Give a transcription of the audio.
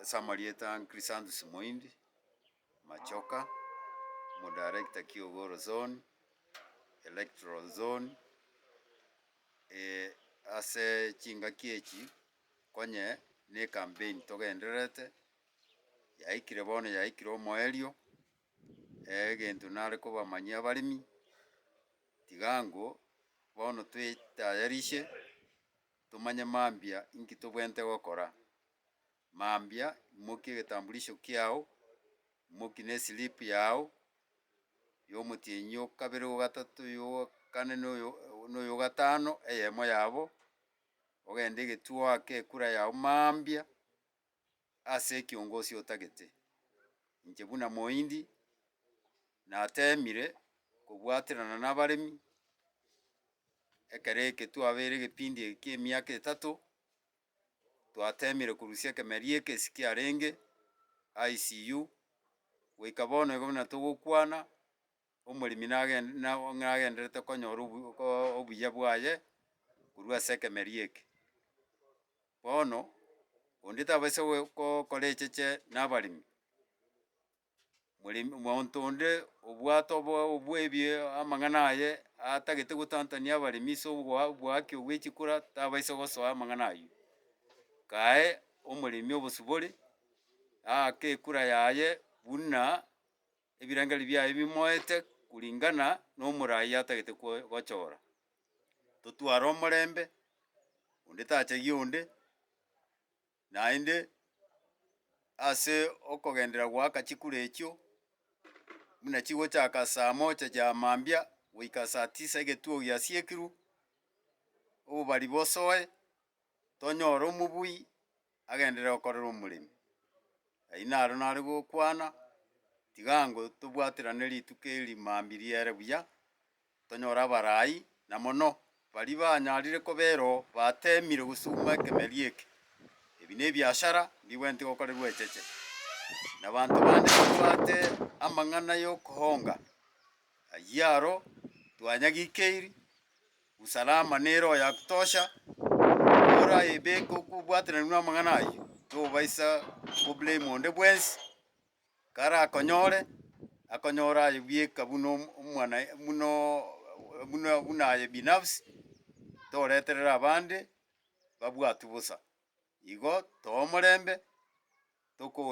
Samarieta Chrysanthus Moindi Machoka Director Kiogoro Zone Electoral Zone ase chinga kiechi konye ne campaign togenderete yaikire bono yaikire omoerio gento nare kobamanyia abaremi tigango bono twetayarishe tumanye mambia inki tobwente gokora mambia moki egetambulisho kiao moki ne slip yao yomotienyi kabere gatatu yo kane no gatano eyemo yabo ogende egetuo ake ekura yao mambia ase ekiongosi otagete inche buna Moindi natemire kobwaterana na abaremi ekere eke twabeire egepindi eki kia emiaka 3 twatemire korusia ekemeri eke ase kiarenge ICU goika bono igo buna togokwana omoremi nagenderete konyora obuya bwaye korwa ase ekemeri eke. Bono onde tabaisa gokora echeche na abaremi monto onde obwate amang'ana aye atagete gotantania abaremi ase oboaki bwa echikura tabaisa gosoa amang'ana aywo kae omoremi obosibori aake ekura yaye buna ebirengeri biaye bimoete kuringana na omorai atagete gochora. Totware omorembe onde tachagia onde naende ase okogendera goaka chikura echio buna chigochaka 1:00 ya mambia goika 9:00 egetuo giasiekirwu obobari bosoe tonyore omobui agenderere gokorera omoremi. Aywo naro nare gokwana tigango tobwaterane rituko eri mambia riere buya tonyore abarai na mono baria banyarire kobera oo batemire gosuma ekemeri eke. Ebi na ebiashara mbibwenerete gokorerwa echeche na banto bande babwate amang'ana ya okoonga aywo aro twanyagikeirie usalama nere oo ya kutosha oraebeka okobwaterania na amang'ana aywo tobaisa koblame onde bwensi kare akonyore aye bieka buna buna aye binafsi toreterera abande babwatwa bosa. Igo too omorembe tokore.